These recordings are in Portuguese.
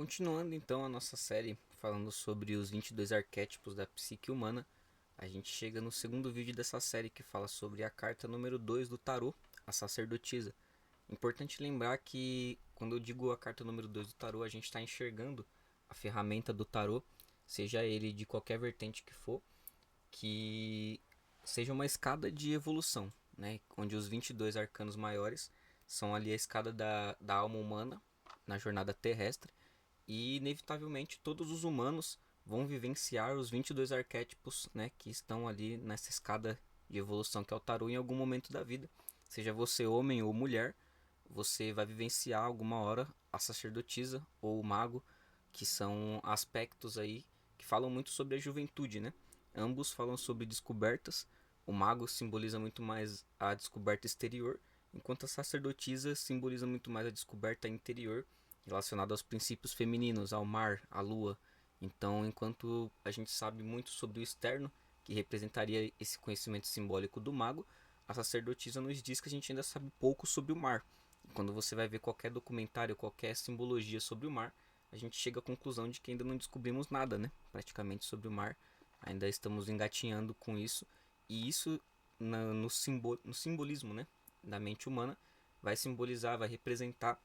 Continuando então a nossa série falando sobre os 22 arquétipos da psique humana, a gente chega no segundo vídeo dessa série que fala sobre a carta número 2 do tarô, a sacerdotisa. Importante lembrar que quando eu digo a carta número 2 do tarô, a gente está enxergando a ferramenta do tarô, seja ele de qualquer vertente que for, que seja uma escada de evolução, né? Onde os 22 arcanos maiores são ali a escada da alma humana na jornada terrestre e inevitavelmente todos os humanos vão vivenciar os 22 arquétipos, né, que estão ali nessa escada de evolução que é o tarô em algum momento da vida. Seja você homem ou mulher, você vai vivenciar alguma hora a sacerdotisa ou o mago, que são aspectos aí que falam muito sobre a juventude, né? Ambos falam sobre descobertas. O mago simboliza muito mais a descoberta exterior, enquanto a sacerdotisa simboliza muito mais a descoberta interior, relacionada aos princípios femininos, ao mar, à lua. Então, enquanto a gente sabe muito sobre o externo, que representaria esse conhecimento simbólico do mago, a sacerdotisa nos diz que a gente ainda sabe pouco sobre o mar. Quando você vai ver qualquer documentário, qualquer simbologia sobre o mar, a gente chega à conclusão de que ainda não descobrimos nada, né? Praticamente sobre o mar. Ainda estamos engatinhando com isso. E isso no simbolismo, né? Da mente humana vai simbolizar, vai representar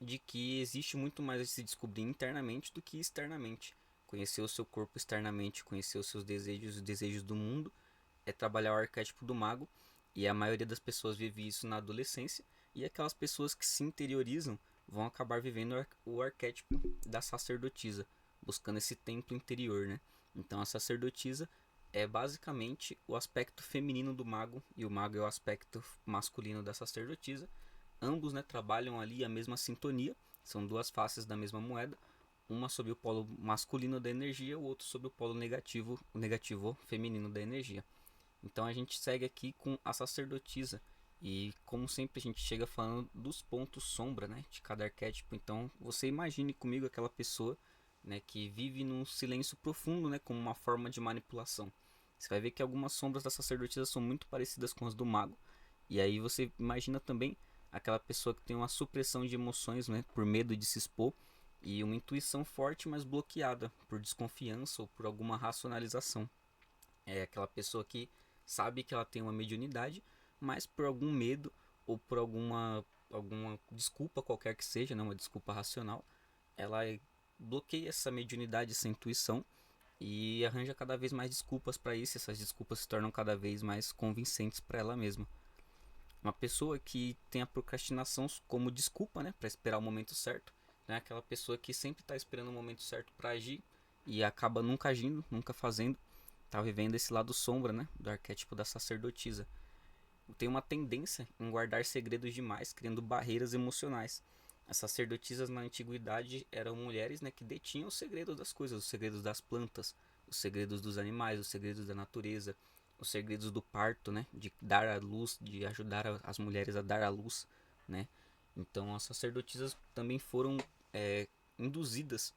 de que existe muito mais a se descobrir internamente do que externamente. Conhecer o seu corpo externamente, conhecer os seus desejos, os desejos do mundo, é trabalhar o arquétipo do mago, e a maioria das pessoas vive isso na adolescência, e aquelas pessoas que se interiorizam vão acabar vivendo o arquétipo da sacerdotisa, buscando esse templo interior, né? Então a sacerdotisa é basicamente o aspecto feminino do mago, e o mago é o aspecto masculino da sacerdotisa. Ambos, né, trabalham ali a mesma sintonia, são duas faces da mesma moeda, uma sobre o polo masculino da energia, o outro sobre o negativo feminino da energia. Então a gente segue aqui com a sacerdotisa. E como sempre a gente chega falando dos pontos sombra, né, de cada arquétipo. Então você imagine comigo aquela pessoa, né, que vive num silêncio profundo, né, como uma forma de manipulação. Você vai ver que algumas sombras da sacerdotisa são muito parecidas com as do mago. E aí você imagina também aquela pessoa que tem uma supressão de emoções, né, por medo de se expor, e uma intuição forte, mas bloqueada por desconfiança ou por alguma racionalização. É aquela pessoa que sabe que ela tem uma mediunidade, mas por algum medo ou por alguma desculpa qualquer que seja, né, uma desculpa racional, ela bloqueia essa mediunidade, essa intuição e arranja cada vez mais desculpas para isso. Essas desculpas se tornam cada vez mais convincentes para ela mesma. Uma pessoa que tem a procrastinação como desculpa, né, para esperar o momento certo, né, aquela pessoa que sempre está esperando o momento certo para agir e acaba nunca agindo, nunca fazendo, tá vivendo esse lado sombra, né, do arquétipo da sacerdotisa. Tem uma tendência em guardar segredos demais, criando barreiras emocionais. As sacerdotisas na antiguidade eram mulheres, né, que detinham os segredos das coisas, os segredos das plantas, os segredos dos animais, os segredos da natureza, os segredos do parto, né, de dar a luz, de ajudar as mulheres a dar a luz, né. Então as sacerdotisas também foram induzidas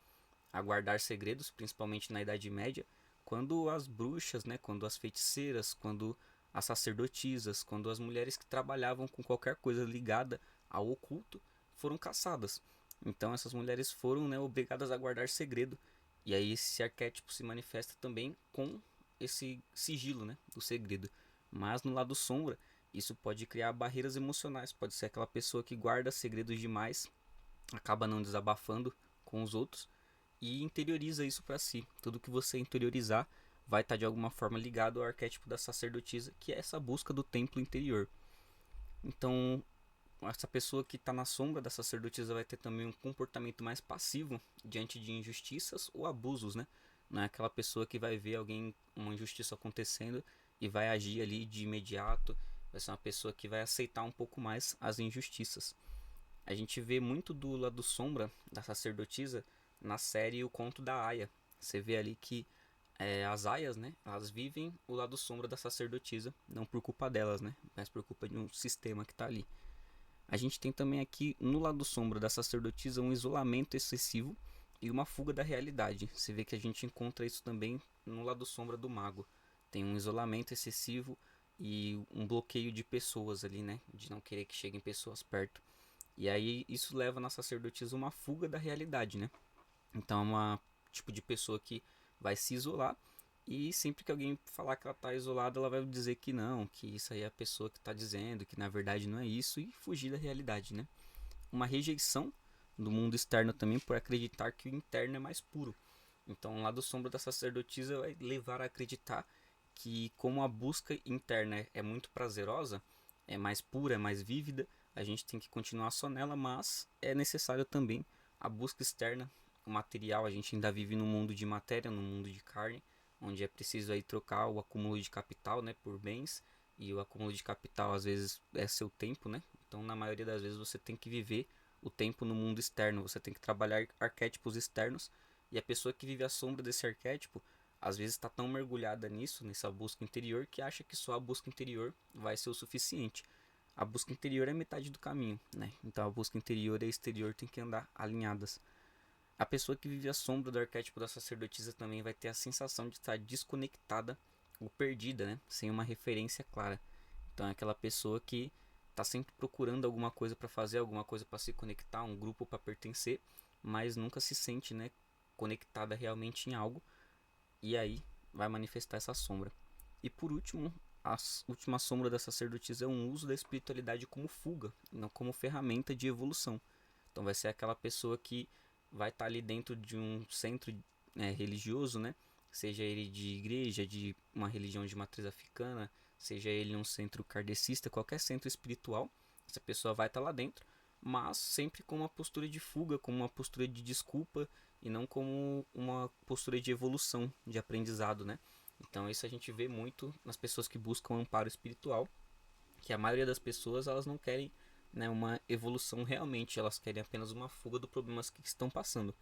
a guardar segredos, principalmente na Idade Média, quando as bruxas, né, quando as feiticeiras, quando as sacerdotisas, quando as mulheres que trabalhavam com qualquer coisa ligada ao oculto foram caçadas. Então essas mulheres foram, né, obrigadas a guardar segredo. E aí esse arquétipo se manifesta também com esse sigilo, né, do segredo. Mas no lado sombra, isso pode criar barreiras emocionais. Pode ser aquela pessoa que guarda segredos demais, acaba não desabafando com os outros e interioriza isso para si. Tudo que você interiorizar vai estar de alguma forma ligado ao arquétipo da sacerdotisa, que é essa busca do templo interior. Então, essa pessoa que está na sombra da sacerdotisa vai ter também um comportamento mais passivo diante de injustiças ou abusos, né? Não é aquela pessoa que vai ver alguém, uma injustiça acontecendo e vai agir ali de imediato. Vai ser uma pessoa que vai aceitar um pouco mais as injustiças. A gente vê muito do lado sombra da sacerdotisa na série O Conto da Aya. Você vê ali que as aias, né, elas vivem o lado sombra da sacerdotisa, não por culpa delas, né, mas por culpa de um sistema que está ali. A gente tem também aqui no lado sombra da sacerdotisa um isolamento excessivo e uma fuga da realidade. Você vê que a gente encontra isso também no lado sombra do mago. Tem um isolamento excessivo e um bloqueio de pessoas ali, né, de não querer que cheguem pessoas perto. E aí isso leva na sacerdotisa uma fuga da realidade, né? Então é uma tipo de pessoa que vai se isolar e sempre que alguém falar que ela está isolada, ela vai dizer que não, que isso aí é a pessoa que está dizendo, que na verdade não é isso e fugir da realidade, né? Uma rejeição do mundo externo também por acreditar que o interno é mais puro. Então, o lado sombra da sacerdotisa vai levar a acreditar que, como a busca interna é muito prazerosa, é mais pura, é mais vívida, a gente tem que continuar só nela, mas é necessário também a busca externa, o material. A gente ainda vive num mundo de matéria, num mundo de carne, onde é preciso aí trocar o acúmulo de capital, né, por bens, e o acúmulo de capital às vezes é seu tempo, né? Então, na maioria das vezes você tem que viver o tempo no mundo externo, você tem que trabalhar arquétipos externos, e a pessoa que vive à sombra desse arquétipo às vezes está tão mergulhada nisso, nessa busca interior, que acha que só a busca interior vai ser o suficiente. A busca interior é metade do caminho, né? Então a busca interior e a exterior tem que andar alinhadas. A pessoa que vive à sombra do arquétipo da sacerdotisa também vai ter a sensação de estar desconectada ou perdida, né? Sem uma referência clara. Então é aquela pessoa que está sempre procurando alguma coisa para fazer, alguma coisa para se conectar, um grupo para pertencer, mas nunca se sente, né, conectada realmente em algo, e aí vai manifestar essa sombra. E por último, a última sombra da sacerdotisa é um uso da espiritualidade como fuga, não como ferramenta de evolução. Então vai ser aquela pessoa que vai estar ali dentro de um centro religioso, né? Seja ele de igreja, de uma religião de matriz africana, seja ele um centro kardecista, qualquer centro espiritual, essa pessoa vai estar lá dentro, mas sempre com uma postura de fuga, com uma postura de desculpa e não como uma postura de evolução, de aprendizado, né? Então isso a gente vê muito nas pessoas que buscam amparo espiritual, que a maioria das pessoas elas não querem, né, uma evolução realmente, elas querem apenas uma fuga dos problemas que estão passando.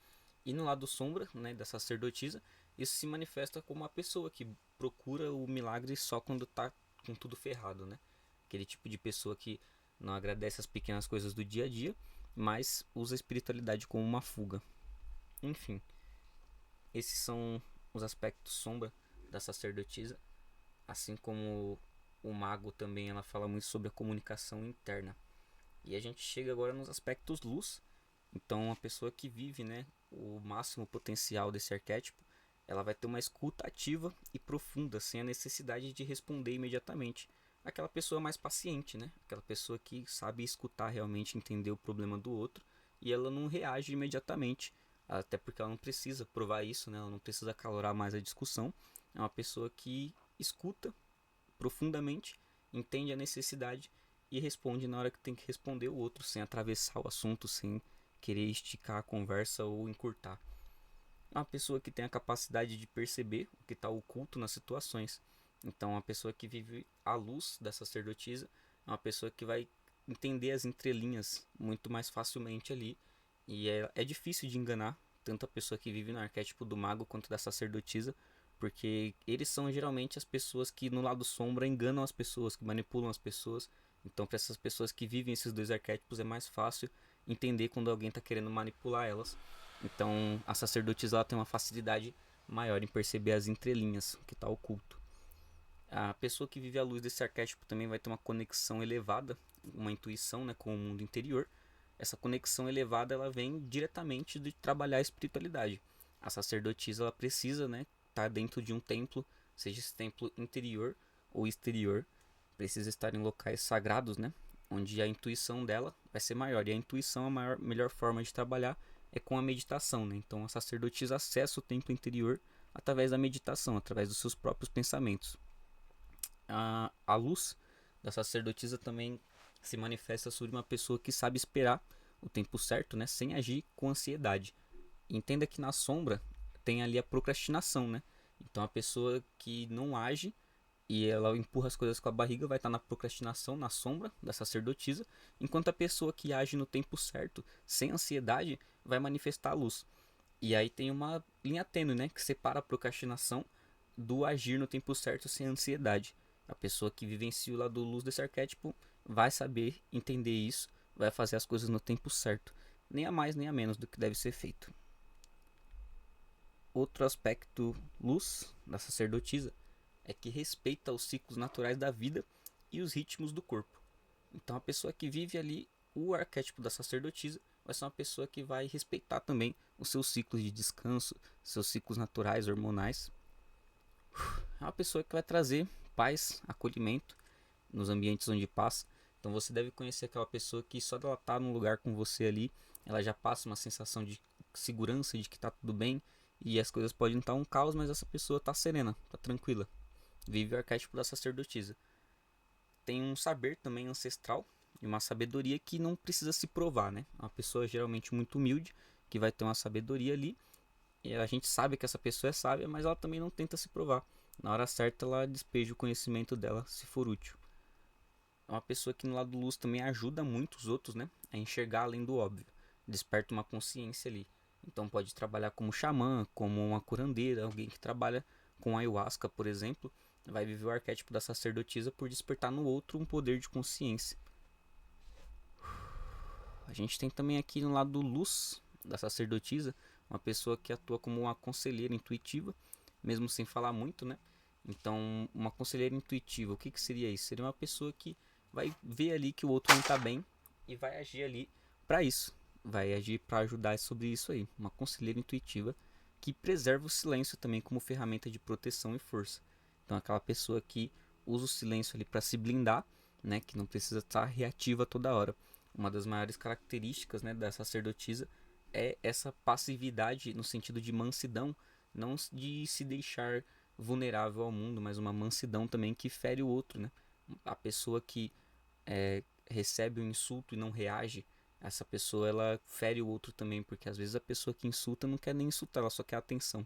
E no lado sombra, né, da sacerdotisa, isso se manifesta como uma pessoa que procura o milagre só quando está com tudo ferrado, né? Aquele tipo de pessoa que não agradece as pequenas coisas do dia a dia, mas usa a espiritualidade como uma fuga. Enfim, esses são os aspectos sombra da sacerdotisa, assim como o mago também ela fala muito sobre a comunicação interna. E a gente chega agora nos aspectos luz. Então, a pessoa que vive, né, o máximo potencial desse arquétipo, ela vai ter uma escuta ativa e profunda, sem a necessidade de responder imediatamente. Aquela pessoa mais paciente, né? Aquela pessoa que sabe escutar realmente, entender o problema do outro e ela não reage imediatamente, até porque ela não precisa provar isso, né? Ela não precisa acalorar mais a discussão. É uma pessoa que escuta profundamente, entende a necessidade e responde na hora que tem que responder o outro, sem atravessar o assunto, sem querer esticar a conversa ou encurtar. É uma pessoa que tem a capacidade de perceber o que está oculto nas situações. Então, a pessoa que vive à luz da sacerdotisa é uma pessoa que vai entender as entrelinhas muito mais facilmente ali. E é difícil de enganar tanto a pessoa que vive no arquétipo do mago quanto da sacerdotisa, porque eles são geralmente as pessoas que no lado sombra enganam as pessoas, que manipulam as pessoas. Então, para essas pessoas que vivem esses dois arquétipos é mais fácil entender quando alguém está querendo manipular elas. Então, a sacerdotisa ela tem uma facilidade maior em perceber as entrelinhas, o que está oculto. A pessoa que vive à luz desse arquétipo também vai ter uma conexão elevada, uma intuição, né, com o mundo interior. Essa conexão elevada ela vem diretamente de trabalhar a espiritualidade. A sacerdotisa ela precisa, né, estar dentro de um templo, seja esse templo interior ou exterior, precisa estar em locais sagrados, né, onde a intuição dela vai ser maior. E a intuição, melhor forma de trabalhar é com a meditação, né? Então a sacerdotisa acessa o templo interior através da meditação, através dos seus próprios pensamentos. A luz da sacerdotisa também se manifesta sobre uma pessoa que sabe esperar o tempo certo, né, sem agir com ansiedade. Entenda que na sombra tem ali a procrastinação, né? Então a pessoa que não age e ela empurra as coisas com a barriga vai estar na procrastinação, na sombra da sacerdotisa, enquanto a pessoa que age no tempo certo, sem ansiedade, vai manifestar a luz. E aí tem uma linha tênue, né, que separa a procrastinação do agir no tempo certo sem ansiedade. A pessoa que vivencia o lado luz desse arquétipo vai saber entender isso, vai fazer as coisas no tempo certo, nem a mais nem a menos do que deve ser feito. Outro aspecto luz da sacerdotisa é que respeita os ciclos naturais da vida e os ritmos do corpo. Então a pessoa que vive ali o arquétipo da sacerdotisa vai ser uma pessoa que vai respeitar também os seus ciclos de descanso, seus ciclos naturais, hormonais. É uma pessoa que vai trazer paz, acolhimento nos ambientes onde passa. Então você deve conhecer aquela pessoa que só dela estar num lugar com você ali, ela já passa uma sensação de segurança, de que tá tudo bem. E as coisas podem estar um caos, mas essa pessoa tá serena, tá tranquila. Vive o arquétipo da sacerdotisa. Tem um saber também ancestral e uma sabedoria que não precisa se provar, né? Uma pessoa geralmente muito humilde, que vai ter uma sabedoria ali. E a gente sabe que essa pessoa é sábia, mas ela também não tenta se provar. Na hora certa ela despeja o conhecimento dela, se for útil. É uma pessoa que no lado luz também ajuda muito os outros, né? A enxergar além do óbvio. Desperta uma consciência ali. Então pode trabalhar como xamã, como uma curandeira, alguém que trabalha com ayahuasca, por exemplo, vai viver o arquétipo da sacerdotisa por despertar no outro um poder de consciência. A gente tem também aqui no lado luz da sacerdotisa uma pessoa que atua como uma conselheira intuitiva, mesmo sem falar muito, né? Então, uma conselheira intuitiva, o que, que seria isso? Seria uma pessoa que vai ver ali que o outro não está bem e vai agir ali para isso. Vai agir para ajudar sobre isso aí. Uma conselheira intuitiva que preserva o silêncio também como ferramenta de proteção e força. Então, aquela pessoa que usa o silêncio ali para se blindar, né? Que não precisa estar reativa toda hora. Uma das maiores características, né, da sacerdotisa é essa passividade no sentido de mansidão, não de se deixar vulnerável ao mundo, mas uma mansidão também que fere o outro, né? A pessoa que recebe um insulto e não reage, essa pessoa ela fere o outro também, porque às vezes a pessoa que insulta não quer nem insultar, ela só quer atenção.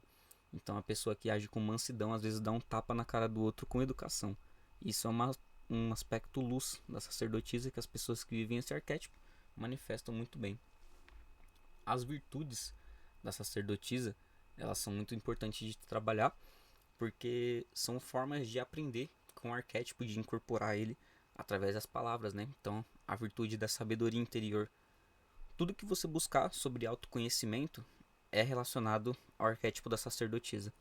Então a pessoa que age com mansidão às vezes dá um tapa na cara do outro com educação. Isso é um aspecto luz da sacerdotisa que as pessoas que vivem esse arquétipo manifestam muito bem. As virtudes da sacerdotisa, elas são muito importantes de trabalhar, porque são formas de aprender com o arquétipo, de incorporar ele através das palavras, né? Então, a virtude da sabedoria interior. Tudo que você buscar sobre autoconhecimento é relacionado ao arquétipo da sacerdotisa,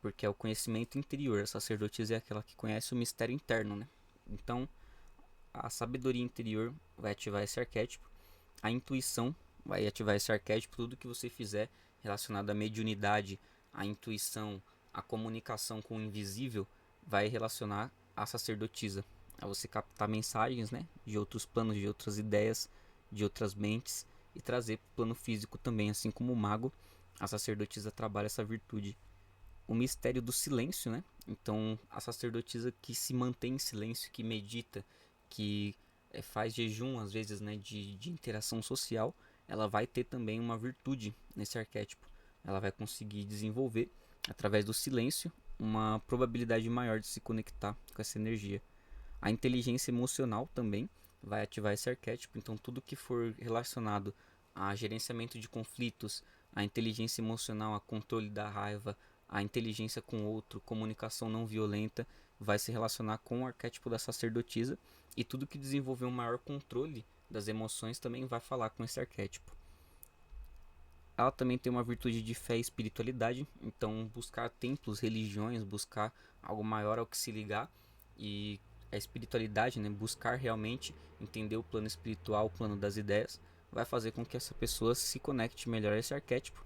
porque é o conhecimento interior. A sacerdotisa é aquela que conhece o mistério interno, né? Então, a sabedoria interior vai ativar esse arquétipo, a intuição vai ativar esse arquétipo, tudo que você fizer relacionado à mediunidade, à intuição, à comunicação com o invisível, vai relacionar a sacerdotisa, a você captar mensagens, né, de outros planos, de outras ideias, de outras mentes e trazer para o plano físico também, assim como o mago, a sacerdotisa trabalha essa virtude. O mistério do silêncio, né? Então, a sacerdotisa que se mantém em silêncio, que medita, que faz jejum, às vezes, né, de interação social, ela vai ter também uma virtude nesse arquétipo. Ela vai conseguir desenvolver, através do silêncio, uma probabilidade maior de se conectar com essa energia. A inteligência emocional também vai ativar esse arquétipo, então tudo que for relacionado a gerenciamento de conflitos, a inteligência emocional, a controle da raiva, a inteligência com o outro, comunicação não violenta, vai se relacionar com o arquétipo da sacerdotisa, e tudo que desenvolver um maior controle das emoções também vai falar com esse arquétipo. Ela também tem uma virtude de fé e espiritualidade, então buscar templos, religiões, buscar algo maior ao que se ligar, e a espiritualidade, né, buscar realmente entender o plano espiritual, o plano das ideias, vai fazer com que essa pessoa se conecte melhor a esse arquétipo.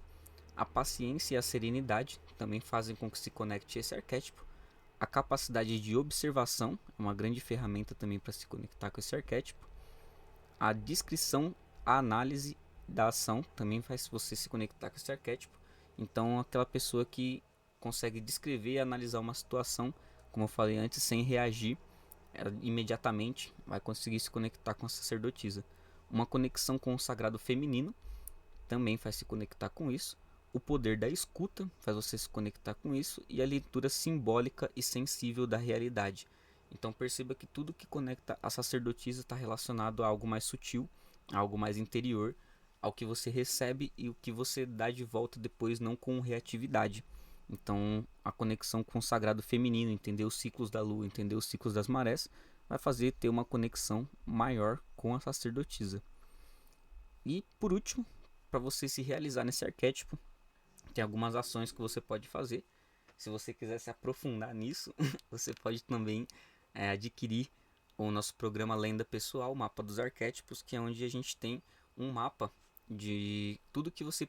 A paciência e a serenidade também fazem com que se conecte a esse arquétipo. A capacidade de observação é uma grande ferramenta também para se conectar com esse arquétipo. A descrição, a análise da ação também faz você se conectar com esse arquétipo. Então, aquela pessoa que consegue descrever e analisar uma situação, como eu falei antes, sem reagir, ela imediatamente vai conseguir se conectar com a sacerdotisa. Uma conexão com o sagrado feminino também faz se conectar com isso. O poder da escuta faz você se conectar com isso. E a leitura simbólica e sensível da realidade. Então perceba que tudo que conecta a sacerdotisa está relacionado a algo mais sutil, a algo mais interior, ao que você recebe e o que você dá de volta depois, não com reatividade. Então a conexão com o sagrado feminino, entender os ciclos da lua, entender os ciclos das marés, vai fazer ter uma conexão maior com a sacerdotisa. E por último, para você se realizar nesse arquétipo, tem algumas ações que você pode fazer. Se você quiser se aprofundar nisso, você pode também adquirir o nosso programa Lenda Pessoal, o Mapa dos Arquétipos, que é onde a gente tem um mapa de tudo que você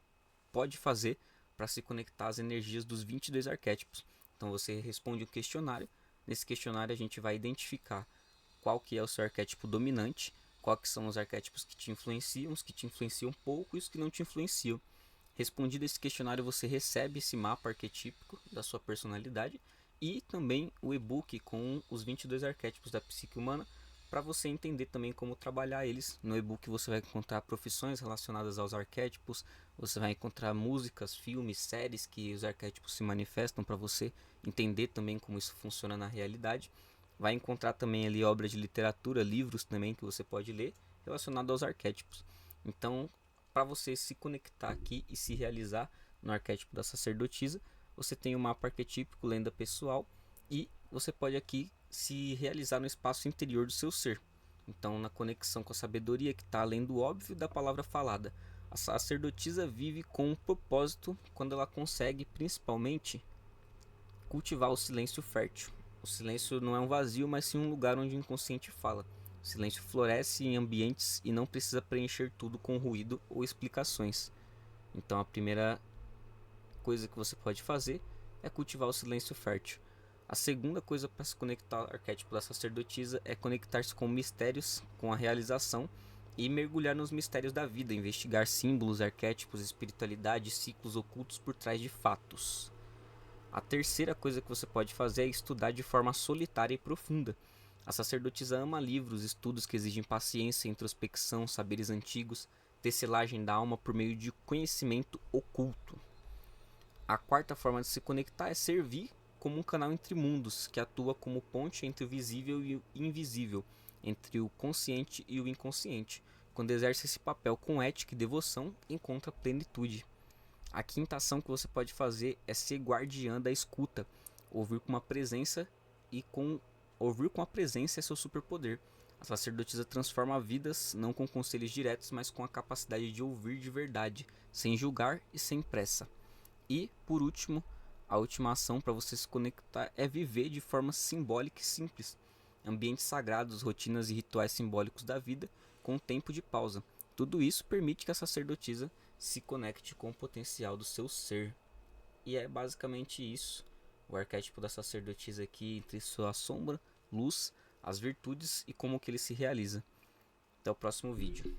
pode fazer para se conectar às energias dos 22 arquétipos. Então você responde um questionário. Nesse questionário a gente vai identificar qual que é o seu arquétipo dominante, quais que são os arquétipos que te influenciam, os que te influenciam pouco e os que não te influenciam. Respondido esse questionário, você recebe esse mapa arquetípico da sua personalidade e também o e-book com os 22 arquétipos da psique humana, para você entender também como trabalhar eles. No e-book você vai encontrar profissões relacionadas aos arquétipos, você vai encontrar músicas, filmes, séries que os arquétipos se manifestam, para você entender também como isso funciona na realidade. Vai encontrar também ali obras de literatura, livros também que você pode ler relacionados aos arquétipos. Então, para você se conectar aqui e se realizar no arquétipo da sacerdotisa, você tem o mapa arquetípico, lenda pessoal, e você pode aqui se realizar no espaço interior do seu ser. Então, na conexão com a sabedoria que está além do óbvio da palavra falada. A sacerdotisa vive com um propósito quando ela consegue, principalmente, cultivar o silêncio fértil. O silêncio não é um vazio, mas sim um lugar onde o inconsciente fala. O silêncio floresce em ambientes e não precisa preencher tudo com ruído ou explicações. Então a primeira coisa que você pode fazer é cultivar o silêncio fértil. A segunda coisa para se conectar ao arquétipo da sacerdotisa é conectar-se com mistérios, com a realização e mergulhar nos mistérios da vida, investigar símbolos, arquétipos, espiritualidade, ciclos ocultos por trás de fatos. A terceira coisa que você pode fazer é estudar de forma solitária e profunda. A sacerdotisa ama livros, estudos que exigem paciência, introspecção, saberes antigos, tecelagem da alma por meio de conhecimento oculto. A quarta forma de se conectar é servir como um canal entre mundos, que atua como ponte entre o visível e o invisível, entre o consciente e o inconsciente. Quando exerce esse papel com ética e devoção, encontra plenitude. A quinta ação que você pode fazer é ser guardiã da escuta, ouvir com uma presença ouvir com a presença é seu superpoder. A sacerdotisa transforma vidas não com conselhos diretos, mas com a capacidade de ouvir de verdade, sem julgar e sem pressa. E, por último, a última ação para você se conectar é viver de forma simbólica e simples. Ambientes sagrados, rotinas e rituais simbólicos da vida, com tempo de pausa. Tudo isso permite que a sacerdotisa se conecte com o potencial do seu ser. E é basicamente isso. O arquétipo da sacerdotisa aqui, entre sua sombra, luz, as virtudes e como que ele se realiza. Até o próximo vídeo.